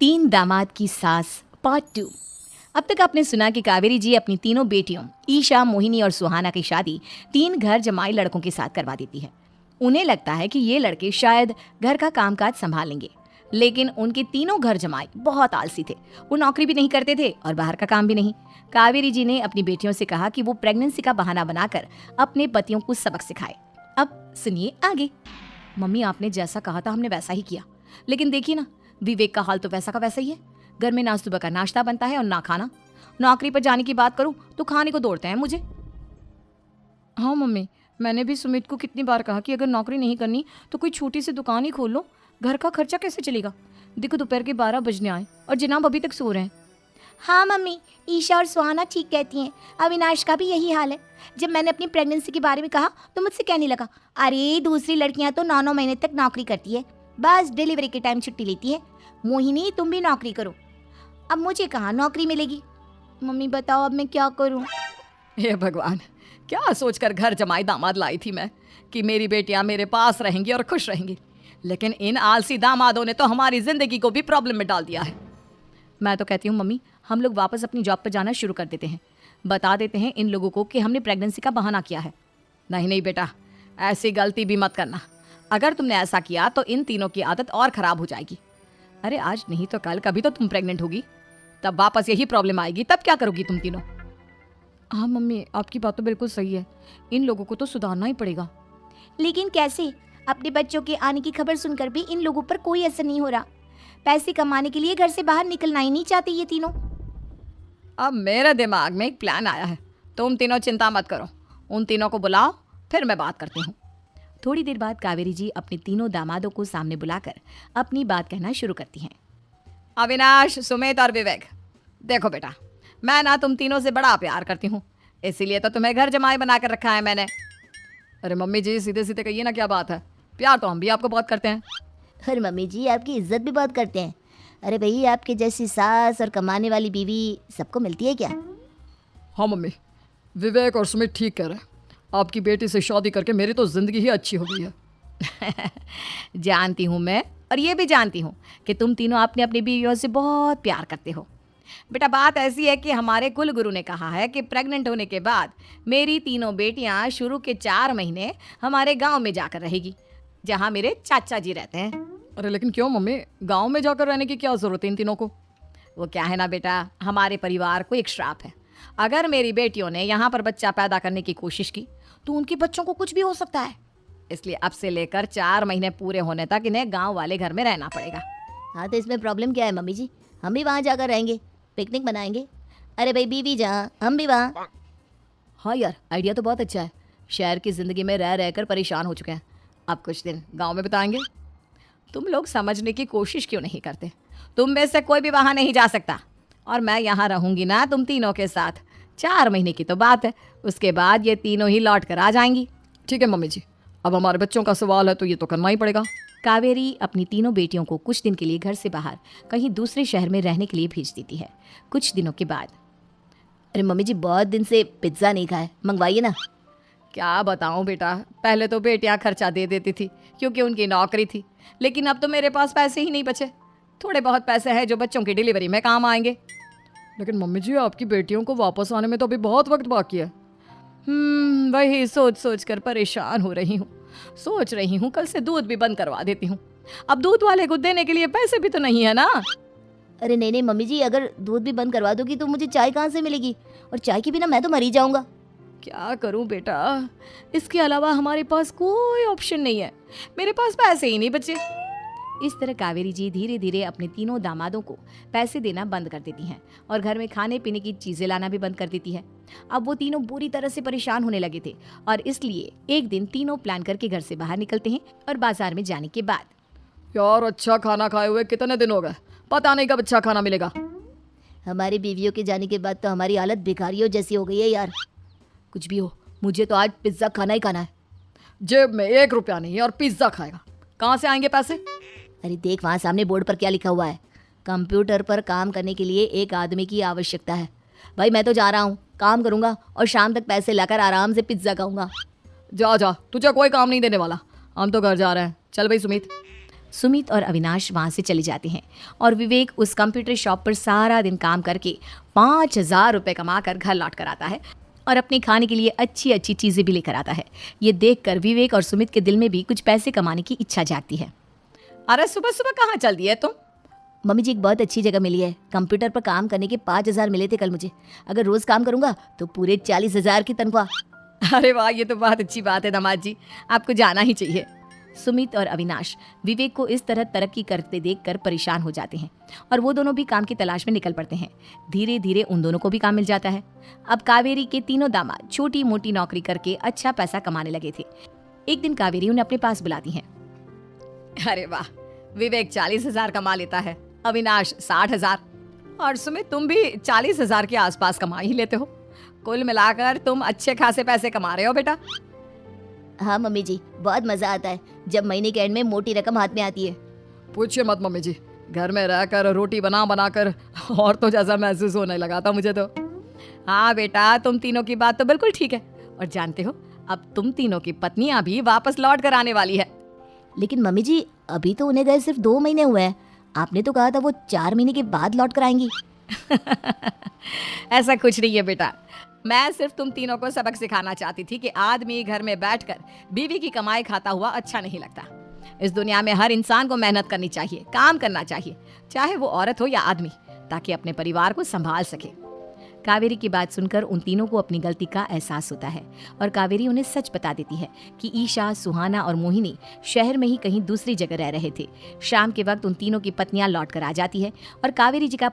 तीन दामाद की सास पार्ट 2। अब तक आपने सुना कि कावेरी जी अपनी तीनों बेटियों ईशा, मोहिनी और सुहाना की शादी 3 घर जमाई लड़कों के साथ करवा देती है। उन्हें लगता है कि ये लड़के शायद घर का कामकाज संभाल लेंगे, लेकिन उनके तीनों घर जमाई बहुत आलसी थे। वो नौकरी भी नहीं करते थे और बाहर का काम भी नहीं। कावेरी जी ने अपनी बेटियों से कहा कि वो प्रेगनेंसी का बहाना बनाकर अपने पतियों को सबक सिखाए। अब सुनिए आगे। मम्मी, आपने जैसा कहा था हमने वैसा ही किया, लेकिन देखिए ना, विवेक का हाल तो वैसा का वैसा ही है। घर में ना सुबह का नाश्ता बनता है और ना खाना। नौकरी पर जाने की बात करूं तो खाने को दौड़ते हैं मुझे। हाँ मम्मी, मैंने भी सुमित को कितनी बार कहा कि अगर नौकरी नहीं करनी तो कोई छोटी सी दुकान ही खोल लो। घर का खर्चा कैसे चलेगा? देखो दोपहर के 12 बजने आए और जनाब अभी तक सो रहे हैं। हाँ मम्मी, ईशा और सुहाना ठीक कहती हैं। अविनाश का भी यही हाल है। जब मैंने अपनी प्रेगनेंसी के बारे में कहा तो मुझसे कहने लगा, अरे दूसरी लड़कियां तो 9-9 महीने तक नौकरी करती है, बस डिलीवरी के टाइम छुट्टी लेती है। मोहिनी, तुम भी नौकरी करो। अब मुझे कहाँ नौकरी मिलेगी? मम्मी बताओ अब मैं क्या करूँ? हे भगवान, क्या सोचकर घर जमाई दामाद लाई थी मैं कि मेरी बेटियां मेरे पास रहेंगी और खुश रहेंगी, लेकिन इन आलसी दामादों ने तो हमारी जिंदगी को भी प्रॉब्लम में डाल दिया है। मैं तो कहती हूँ मम्मी, हम लोग वापस अपनी जॉब पर जाना शुरू कर देते हैं। बता देते हैं इन लोगों को कि हमने प्रेगनेंसी का बहाना किया है। नहीं नहीं बेटा, ऐसी गलती भी मत करना। अगर तुमने ऐसा किया तो इन तीनों की आदत और ख़राब हो जाएगी। अरे आज नहीं तो कल कभी तो तुम प्रेग्नेंट होगी, तब वापस यही प्रॉब्लम आएगी। तब क्या करोगी तुम तीनों? हाँ मम्मी, आपकी बात तो बिल्कुल सही है। इन लोगों को तो सुधारना ही पड़ेगा। लेकिन कैसे? अपने बच्चों के आने की खबर सुनकर भी इन लोगों पर कोई असर नहीं हो रहा। पैसे कमाने के लिए घर से बाहर निकलना ही नहीं चाहते ये तीनों। अब मेरे दिमाग में एक प्लान आया है। तुम तीनों चिंता मत करो, उन तीनों को बुलाओ, फिर मैं बात करती हूँ। थोड़ी देर बाद कावेरी जी अपने तीनों दामादों को सामने बुलाकर अपनी बात कहना शुरू करती हैं। अविनाश, सुमित और विवेक, देखो बेटा, मैं ना तुम तीनों से बड़ा प्यार करती हूँ, इसीलिए तो तुम्हें घर जमाई बना कर रखा है मैंने। अरे मम्मी जी, सीधे सीधे कहिए ना, क्या बात है? प्यार तो हम भी आपको बहुत करते हैं। अरे मम्मी जी, आपकी इज्जत भी बहुत करते हैं। अरे भाई, आपके जैसी सास और कमाने वाली बीवी सबको मिलती है क्या? हाँ मम्मी, विवेक और सुमित ठीक कह रहे हैं। आपकी बेटी से शादी करके मेरी तो ज़िंदगी ही अच्छी हो गई है। जानती हूँ मैं, और ये भी जानती हूँ कि तुम तीनों अपनी अपनी बीवियों से बहुत प्यार करते हो। बेटा, बात ऐसी है कि हमारे कुल गुरु ने कहा है कि प्रेग्नेंट होने के बाद मेरी तीनों बेटियाँ शुरू के 4 महीने हमारे गांव में जाकर रहेगी, जहाँ मेरे चाचा जी रहते हैं। अरे लेकिन क्यों मम्मी, गांव में जाकर रहने की क्या ज़रूरत है इन तीनों को? वो क्या है ना बेटा, हमारे परिवार को एक श्राप है। अगर मेरी बेटियों ने यहाँ पर बच्चा पैदा करने की कोशिश की तो उनके बच्चों को कुछ भी हो सकता है। इसलिए अब से लेकर 4 महीने पूरे होने तक इन्हें गांव वाले घर में रहना पड़ेगा। हाँ तो इसमें प्रॉब्लम क्या है मम्मी जी? हम भी वहाँ जाकर रहेंगे, पिकनिक मनाएंगे। अरे भाई, बीवी जहाँ हम भी वहाँ। हाँ यार, आइडिया तो बहुत अच्छा है। शहर की ज़िंदगी में रह रहकर परेशान हो चुके हैं, अब कुछ दिन गाँव में बिताएंगे। तुम लोग समझने की कोशिश क्यों नहीं करते? तुम में से कोई भी वहाँ नहीं जा सकता, और मैं यहाँ रहूँगी ना तुम तीनों के साथ। 4 महीने की तो बात है, उसके बाद ये तीनों ही लौट कर आ जाएंगी। ठीक है मम्मी जी, अब हमारे बच्चों का सवाल है तो ये तो करना ही पड़ेगा। कावेरी अपनी तीनों बेटियों को कुछ दिन के लिए घर से बाहर कहीं दूसरे शहर में रहने के लिए भेज देती है। कुछ दिनों के बाद, अरे मम्मी जी, बहुत दिन से पिज्ज़ा नहीं खाए, मंगवाइए ना। क्या बताऊं बेटा, पहले तो बेटियां खर्चा दे देती थी क्योंकि उनकी नौकरी थी, लेकिन अब तो मेरे पास पैसे ही नहीं बचे। थोड़े बहुत पैसे हैं जो बच्चों की डिलीवरी में काम आएंगे। लेकिन मम्मी जी, आपकी बेटियों को वापस आने में तो अभी बहुत वक्त बाकी है। वही सोच सोच कर परेशान हो रही हूँ। सोच रही हूँ कल से दूध भी बंद करवा देती हूँ। अब दूध वाले को देने के लिए पैसे भी तो नहीं है ना। अरे नहीं नहीं मम्मी जी, अगर दूध भी बंद करवा दोगी तो मुझे चाय कहाँ से मिलेगी? और चाय के बिना मैं तो मर ही जाऊँगा। क्या करूं बेटा, इसके अलावा हमारे पास कोई ऑप्शन नहीं है। मेरे पास पैसे ही नहीं बचे। इस तरह कावेरी जी धीरे धीरे अपने तीनों दामादों को पैसे देना बंद कर देती हैं और घर में खाने पीने की चीज़ें लाना भी बंद कर देती है। अब वो तीनों बुरी तरह से परेशान होने लगे थे, और इसलिए एक दिन तीनों प्लान करके घर से बाहर निकलते हैं। और बाजार में जाने के बाद, यार अच्छा खाना खाए हुए कितने दिन हो गए, पता नहीं कब अच्छा खाना मिलेगा। हमारी बीवियों के जाने के बाद तो हमारी हालत भिखारियों जैसी हो गई है यार। कुछ भी हो, मुझे तो आज पिज्ज़ा खाना ही खाना है। जेब में 1 रुपया नहीं है और पिज्ज़ा खाएगा, कहाँ से आएंगे पैसे? अरे देख, वहाँ सामने बोर्ड पर क्या लिखा हुआ है, कंप्यूटर पर काम करने के लिए एक आदमी की आवश्यकता है। भाई मैं तो जा रहा हूँ, काम करूँगा और शाम तक पैसे लाकर आराम से पिज्ज़ा खाऊंगा। जा जा, तुझे कोई काम नहीं देने वाला, हम तो घर जा रहे हैं। चल भाई सुमित। सुमित और अविनाश वहाँ से चले जाते हैं और विवेक उस कंप्यूटर शॉप पर सारा दिन काम करके 5,000 रुपये कमा कर घर लौट कर आता है और अपने खाने के लिए अच्छी अच्छी चीज़ें भी लेकर आता है। ये देखकर विवेक और सुमित के दिल में भी कुछ पैसे कमाने की इच्छा जागती है। अरे सुबह सुबह कहाँ चल दी है तुम? मम्मी जी एक बहुत अच्छी जगह मिली है। कंप्यूटर पर काम करने के 5,000 मिले थे कल मुझे। अगर रोज काम करूंगा तो पूरे 40,000 की तनख्वाह। अरे वाह, ये तो बहुत अच्छी बात है दामाद जी, आपको जाना ही चाहिए। सुमित और अविनाश विवेक को इस तरह तरक्की करते देखकर परेशान हो जाते हैं और वो दोनों भी काम की तलाश में निकल पड़ते हैं। धीरे धीरे उन दोनों को भी काम मिल जाता है। अब कावेरी के तीनों दामाद छोटी मोटी नौकरी करके अच्छा पैसा कमाने लगे थे। एक दिन कावेरी उन्हें अपने पास बुलाती है। अरे वाह, विवेक 40,000 कमा लेता है, अविनाश 60,000 और सुमित तुम भी 40,000 के आसपास कमा ही लेते हो। कुल मिलाकर तुम अच्छे खासे पैसे कमा रहे हो बेटा। हाँ मम्मी जी, बहुत मजा आता है जब महीने के एंड में मोटी रकम हाथ में आती है। पूछिए मत मम्मी जी, घर में रहकर रोटी बना बना कर और तो जैसा महसूस होने लगा था मुझे तो। हाँ बेटा, तुम तीनों की बात तो बिल्कुल ठीक है। और जानते हो, अब तुम तीनों की पत्नियां भी वापस लौट कर आने वाली है। लेकिन मम्मी जी अभी तो उन्हें गए सिर्फ 2 महीने हुए हैं। आपने तो कहा था वो 4 महीने के बाद लौट कर आएंगी। ऐसा कुछ नहीं है बेटा, मैं सिर्फ तुम तीनों को सबक सिखाना चाहती थी कि आदमी घर में बैठकर बीवी की कमाई खाता हुआ अच्छा नहीं लगता। इस दुनिया में हर इंसान को मेहनत करनी चाहिए, काम करना चाहिए, चाहे वो औरत हो या आदमी, ताकि अपने परिवार को संभाल सके। कावेरी की बात सुनकर उन तीनों को अपनी गलती का एहसास होता है और कावेरी उन्हें सच बता देती है कि ईशा, सुहाना और मोहिनी शहर में ही कहीं दूसरी जगह रह रहे थे। शाम के वक्त उन तीनों की पत्नियां लौट कर आ जाती है और कावेरी जी का